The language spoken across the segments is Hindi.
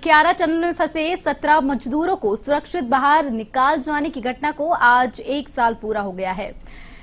सलक्यारा टनल में फंसे 17 मजदूरों को सुरक्षित बाहर निकाल जाने की घटना को आज 1 साल पूरा हो गया है।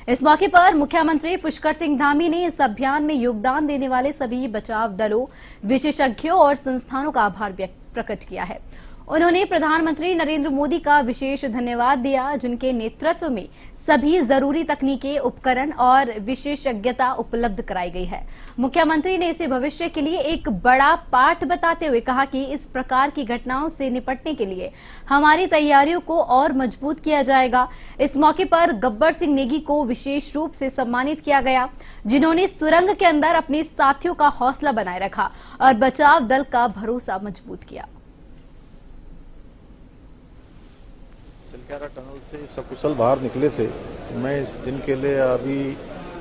इस मौके पर मुख्यमंत्री पुष्कर सिंह धामी ने इस अभियान में योगदान देने वाले सभी बचाव दलों, विशेषज्ञों और संस्थानों का आभार प्रकट किया है। उन्होंने प्रधानमंत्री नरेंद्र मोदी का विशेष धन्यवाद दिया, जिनके नेतृत्व में सभी जरूरी तकनीकें, उपकरण और विशेषज्ञता उपलब्ध कराई गई है। मुख्यमंत्री ने इसे भविष्य के लिए एक बड़ा पाठ बताते हुए कहा कि इस प्रकार की घटनाओं से निपटने के लिए हमारी तैयारियों को और मजबूत किया जाएगा। इस मौके पर गब्बर सिंह नेगी को विशेष रूप से सम्मानित किया गया, जिन्होंने सुरंग के अंदर अपने साथियों का हौसला बनाए रखा और बचाव दल का भरोसा मजबूत किया। सलक्यारा टनल से सकुशल बाहर निकले थे। मैं इस दिन के लिए अभी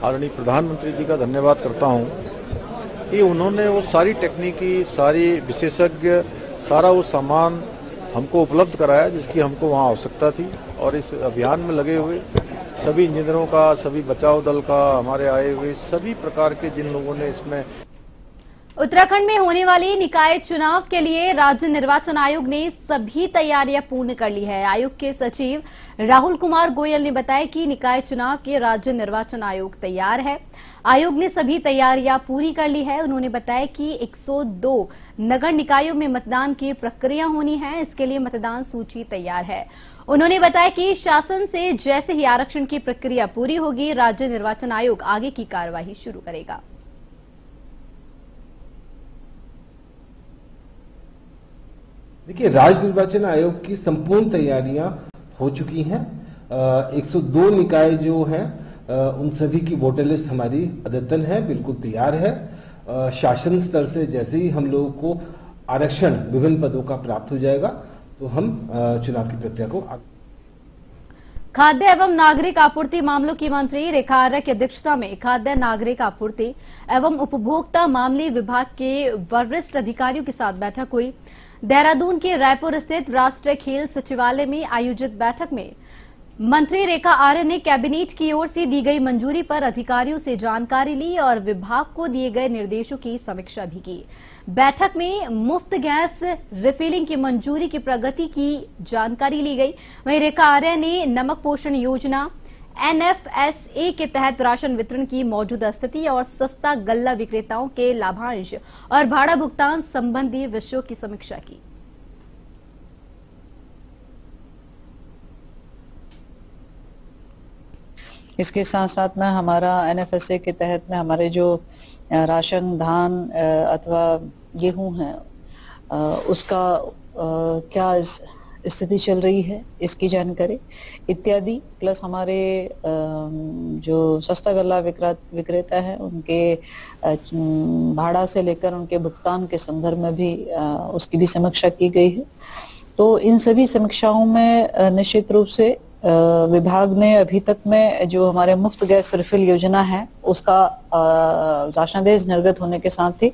आदरणीय प्रधानमंत्री जी का धन्यवाद करता हूं कि उन्होंने वो सारी तकनीकी, सारी विशेषज्ञ, सारा वो सामान हमको उपलब्ध कराया जिसकी हमको वहां आवश्यकता थी। और इस अभियान में लगे हुए सभी इंजीनियरों का, सभी बचाव दल का, हमारे आए हुए सभी प्रकार के जिन लोगों ने इसमें। उत्तराखंड में होने वाले निकाय चुनाव के लिए राज्य निर्वाचन आयोग ने सभी तैयारियां पूर्ण कर ली है। आयोग के सचिव राहुल कुमार गोयल ने बताया कि निकाय चुनाव के राज्य निर्वाचन आयोग तैयार है। आयोग ने सभी तैयारियां पूरी कर ली है। उन्होंने बताया कि 102 नगर निकायों में मतदान की प्रक्रिया होनी है, इसके लिए मतदान सूची तैयार है। उन्होंने बताया कि शासन से जैसे ही आरक्षण की प्रक्रिया पूरी होगी, राज्य निर्वाचन आयोग आगे की कार्यवाही शुरू करेगा। देखिए, राज्य निर्वाचन आयोग की संपूर्ण तैयारियां हो चुकी हैं। 102 निकाय जो हैं उन सभी की वोटर लिस्ट हमारी अद्यतन है, बिल्कुल तैयार है। शासन स्तर से जैसे ही हम लोगों को आरक्षण विभिन्न पदों का प्राप्त हो जाएगा तो हम चुनाव की प्रक्रिया को खाद्य एवं नागरिक आपूर्ति मामलों की मंत्री रेखा आर्य की अध्यक्षता में खाद्य नागरिक आपूर्ति एवं उपभोक्ता मामले विभाग के वरिष्ठ अधिकारियों के साथ बैठक हुई। देहरादून के रायपुर स्थित राष्ट्रीय खेल सचिवालय में आयोजित बैठक में मंत्री रेखा आर्य ने कैबिनेट की ओर से दी गई मंजूरी पर अधिकारियों से जानकारी ली और विभाग को दिए गए निर्देशों की समीक्षा भी की। बैठक में मुफ्त गैस रिफिलिंग की मंजूरी की प्रगति की जानकारी ली गई। वहीं रेखा आर्य ने नमक पोषण योजना NFSA के तहत राशन वितरण की मौजूदा स्थिति और सस्ता गल्ला विक्रेताओं के लाभांश और भाड़ा भुगतान संबंधी विषयों की समीक्षा की। इसके साथ साथ में हमारा NFSA के तहत में हमारे जो राशन, धान अथवा गेहूं है उसका क्या स्थिति चल रही है, इसकी जानकारी इत्यादि, प्लस हमारे जो सस्ता गल्ला विक्रेता है उनके भाड़ा से लेकर उनके भुगतान के संदर्भ में भी उसकी भी समीक्षा की गई है। तो इन सभी समीक्षाओं में निश्चित रूप से विभाग ने अभी तक में जो हमारे मुफ्त गैस रिफिल योजना है उसका शासनादेश निर्गत होने के साथ ही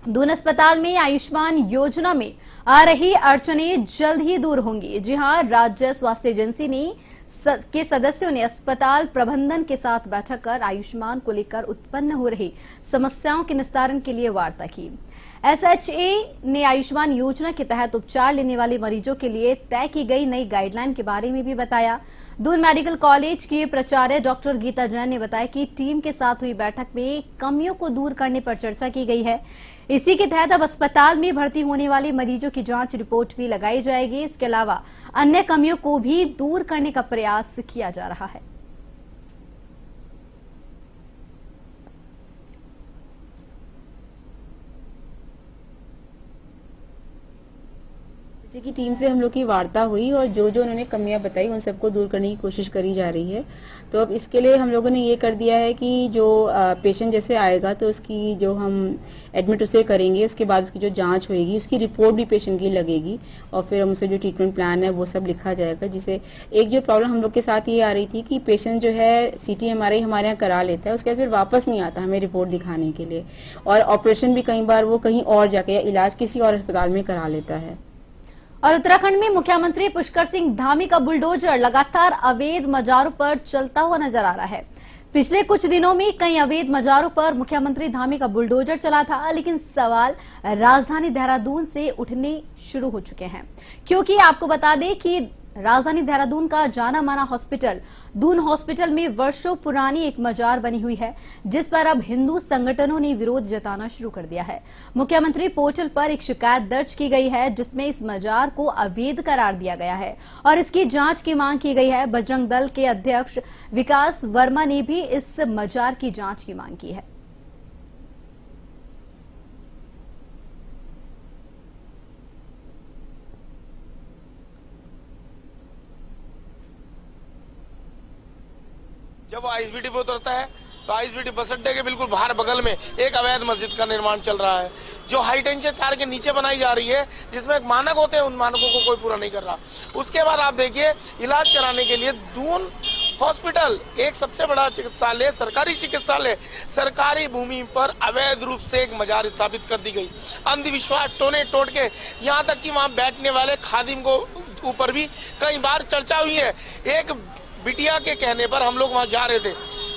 दून अस्पताल में आयुष्मान योजना में आ रही अड़चनें जल्द ही दूर होंगी। जी हां, राज्य स्वास्थ्य एजेंसी के सदस्यों ने अस्पताल प्रबंधन के साथ बैठक कर आयुष्मान को लेकर उत्पन्न हो रही समस्याओं के निस्तारण के लिए वार्ता की। SHA ने आयुष्मान योजना के तहत उपचार लेने वाले मरीजों के लिए तय की गई नई गाइडलाइन के बारे में भी बताया। दून मेडिकल कॉलेज की प्राचार्य डॉक्टर गीता जैन ने बताया कि टीम के साथ हुई बैठक में कमियों को दूर करने पर चर्चा की गई है। इसी के तहत अब अस्पताल में भर्ती होने वाले मरीजों की जांच रिपोर्ट भी लगाई जाएगी। इसके अलावा अन्य कमियों को भी दूर करने का प्रयास किया जा रहा है। की टीम से हम लोग की वार्ता हुई और जो जो उन्होंने कमियां बताई उन सबको दूर करने की कोशिश करी जा रही है। तो अब इसके लिए हम लोगों ने ये कर दिया है कि जो पेशेंट जैसे आएगा तो उसकी जो हम एडमिट उसे करेंगे, उसके बाद उसकी जो जांच होगी उसकी रिपोर्ट भी पेशेंट की लगेगी और फिर हम उसे जो ट्रीटमेंट प्लान है वो सब लिखा जाएगा। जिसे एक जो प्रॉब्लम हम लोग के साथ ये आ रही थी कि पेशेंट जो है CT MRI हमारे यहाँ करा लेता है, उसके बाद फिर वापस नहीं आता हमें रिपोर्ट दिखाने के लिए, और ऑपरेशन भी कई बार वो कहीं और जाके या इलाज किसी और अस्पताल में करा लेता है। और उत्तराखंड में मुख्यमंत्री पुष्कर सिंह धामी का बुलडोजर लगातार अवैध मजारों पर चलता हुआ नजर आ रहा है। पिछले कुछ दिनों में कई अवैध मजारों पर मुख्यमंत्री धामी का बुलडोजर चला था, लेकिन सवाल राजधानी देहरादून से उठने शुरू हो चुके हैं, क्योंकि आपको बता दें कि राजधानी देहरादून का जाना माना हॉस्पिटल दून हॉस्पिटल में वर्षों पुरानी एक मजार बनी हुई है, जिस पर अब हिंदू संगठनों ने विरोध जताना शुरू कर दिया है। मुख्यमंत्री पोर्टल पर एक शिकायत दर्ज की गई है, जिसमें इस मजार को अवैध करार दिया गया है और इसकी जांच की मांग की गई है। बजरंग दल के अध्यक्ष विकास वर्मा ने भी इस मजार की जांच की मांग की है। जब वो आईएसबीटी पे उतरता है तो आईएसबीटी बस अड्डे के बिल्कुल बाहर बगल में एक अवैध मस्जिद का निर्माण चल रहा है, जो हाई टेंशन तार के नीचे बनाई जा रही है, जिसमें एक मानक होते हैं, उन मानकों को कोई पूरा नहीं कर रहा। उसके बाद आप देखिए, इलाज कराने के लिए दून हॉस्पिटल एक सबसे बड़ा चिकित्सालय, सरकारी चिकित्सालय, सरकारी भूमि पर अवैध रूप से एक मजार स्थापित कर दी गई। अंधविश्वास टोने टोट के, यहाँ तक कि वहाँ बैठने वाले खादिम को ऊपर भी कई बार चर्चा हुई है। एक बिटिया के कहने पर हम लोग वहां जा रहे थे,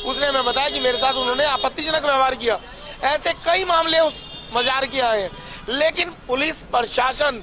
उसने हमें बताया कि मेरे साथ उन्होंने आपत्तिजनक व्यवहार किया। ऐसे कई मामले उस मजार के आए हैं, लेकिन पुलिस प्रशासन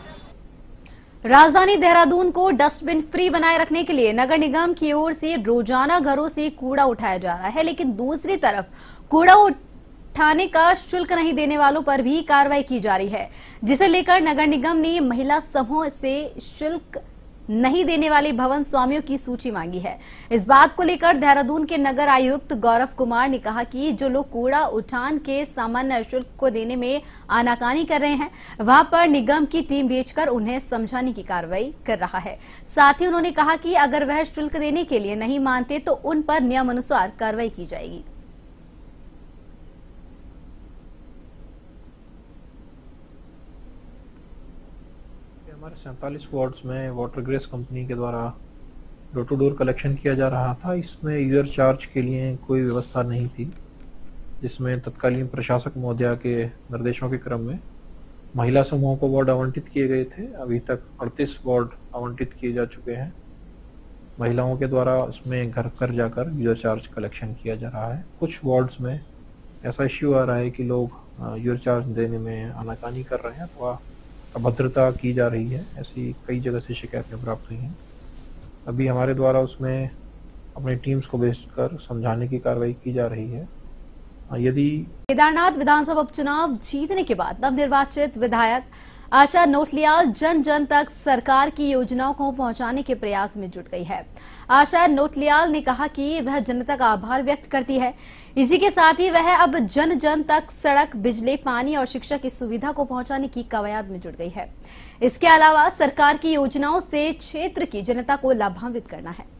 राजधानी देहरादून को डस्टबिन फ्री बनाए रखने के लिए नगर निगम की ओर से रोजाना घरों से कूड़ा उठाया जा रहा है, लेकिन दूसरी तरफ कूड़ा उठाने का शुल्क नहीं देने वालों पर भी कार्रवाई की जा रही है, जिसे लेकर नगर निगम ने महिला समूह से शुल्क नहीं देने वाले भवन स्वामियों की सूची मांगी है। इस बात को लेकर देहरादून के नगर आयुक्त गौरव कुमार ने कहा कि जो लोग कूड़ा उठान के सामान्य शुल्क को देने में आनाकानी कर रहे हैं, वहां पर निगम की टीम भेजकर उन्हें समझाने की कार्रवाई कर रहा है। साथ ही उन्होंने कहा कि अगर वह शुल्क देने के लिए नहीं मानते तो उन पर नियमानुसार कार्रवाई की जाएगी। हमारे 47 वार्ड्स में वाटर ग्रेस कंपनी के द्वारा डोर टू डोर कलेक्शन किया जा रहा था। इसमें यूजर चार्ज के लिए कोई व्यवस्था नहीं थी, जिसमें तत्कालीन प्रशासक महोदया के निर्देशों के क्रम में महिला समूहों को वार्ड आवंटित किए गए थे। अभी तक 38 वार्ड आवंटित किए जा चुके हैं। महिलाओं के द्वारा उसमें घर घर जाकर यूजर चार्ज कलेक्शन किया जा रहा है। कुछ वार्ड्स में ऐसा इश्यू आ रहा है कि लोग यूजर चार्ज देने में आनाकानी कर रहे हैं अथवा अभद्रता की जा रही है। ऐसी कई जगह से शिकायतें प्राप्त हुई हैं। अभी हमारे द्वारा उसमें अपनी टीम्स को भेजकर समझाने की कार्रवाई की जा रही है। यदि केदारनाथ विधानसभा उपचुनाव जीतने के बाद नवनिर्वाचित विधायक आशा नोटलियाल जन जन तक सरकार की योजनाओं को पहुंचाने के प्रयास में जुट गई है। आशा नोटलियाल ने कहा कि वह जनता का आभार व्यक्त करती है। इसी के साथ ही वह अब जन जन तक सड़क, बिजली, पानी और शिक्षा की सुविधा को पहुंचाने की कवायद में जुट गई है। इसके अलावा सरकार की योजनाओं से क्षेत्र की जनता को लाभान्वित करना है।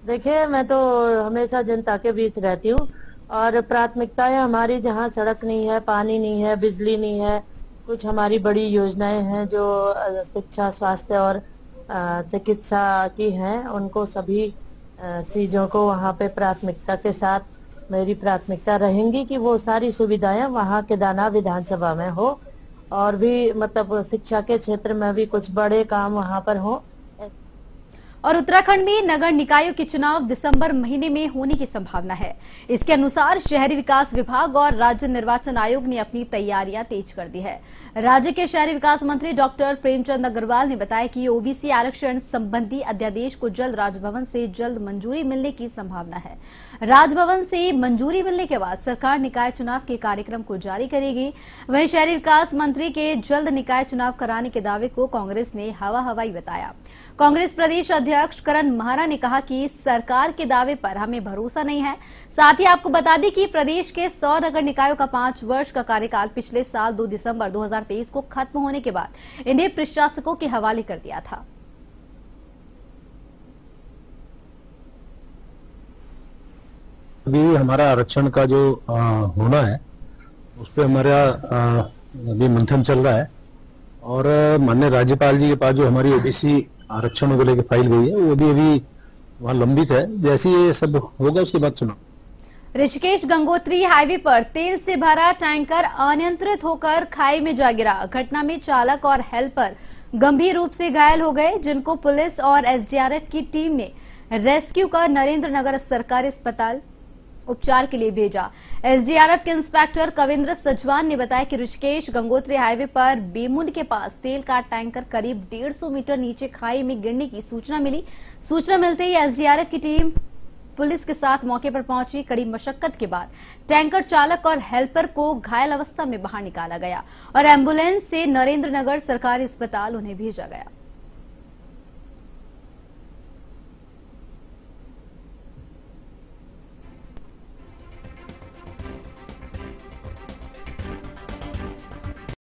देखिए, मैं तो हमेशा जनता के बीच रहती हूँ और प्राथमिकताएं हमारी जहाँ सड़क नहीं है, पानी नहीं है, बिजली नहीं है, कुछ हमारी बड़ी योजनाएं हैं जो शिक्षा, स्वास्थ्य और चिकित्सा की हैं, उनको सभी चीजों को वहाँ पे प्राथमिकता के साथ मेरी प्राथमिकता रहेंगी कि वो सारी सुविधाएं वहाँ केदारनाथ विधानसभा में हो और भी मतलब शिक्षा के क्षेत्र में भी कुछ बड़े काम वहाँ पर हो। और उत्तराखंड में नगर निकायों के चुनाव दिसंबर महीने में होने की संभावना है। इसके अनुसार शहरी विकास विभाग और राज्य निर्वाचन आयोग ने अपनी तैयारियां तेज कर दी है। राज्य के शहरी विकास मंत्री डॉक्टर प्रेमचंद अग्रवाल ने बताया कि ओबीसी आरक्षण संबंधी अध्यादेश को जल्द राजभवन से जल्द मंजूरी मिलने की संभावना है। राजभवन से मंजूरी मिलने के बाद सरकार निकाय चुनाव के कार्यक्रम को जारी करेगी। वहीं शहरी विकास मंत्री के जल्द निकाय चुनाव कराने के दावे को कांग्रेस ने हवाई बताया। कांग्रेस प्रदेश अध्यक्ष करण महारा ने कहा कि सरकार के दावे पर हमें भरोसा नहीं है। साथ ही आपको बता दें कि प्रदेश के 100 नगर निकायों का 5 वर्ष का कार्यकाल पिछले साल 2 दिसंबर 2023 को खत्म होने के बाद इन्हें प्रशासकों के हवाले कर दिया था। अभी हमारा आरक्षण का जो होना है उस पर हमारा अभी मंथन चल रहा है और माननीय राज्यपाल जी के पास जो हमारी ओबीसी आरक्षण को लेकर फाइल गई है वो भी अभी वहाँ लंबित है। जैसे ये सब होगा उसके बाद चुनाव। ऋषिकेश गंगोत्री हाईवे पर तेल से भरा टैंकर अनियंत्रित होकर खाई में जा गिरा। घटना में चालक और हेल्पर गंभीर रूप से घायल हो गए, जिनको पुलिस और एसडीआरएफ की टीम ने रेस्क्यू कर नरेंद्र नगर सरकारी अस्पताल उपचार के लिए भेजा। एसडीआरएफ के इंस्पेक्टर कविंद्र सजवान ने बताया कि ऋषिकेश गंगोत्री हाईवे पर बेमुंड के पास तेल का टैंकर करीब 150 मीटर नीचे खाई में गिरने की सूचना मिली। सूचना मिलते ही एसडीआरएफ की टीम पुलिस के साथ मौके पर पहुंची। कड़ी मशक्कत के बाद टैंकर चालक और हेल्पर को घायल अवस्था में बाहर निकाला गया और एम्बुलेंस से नरेंद्र नगर सरकारी अस्पताल उन्हें भेजा गया।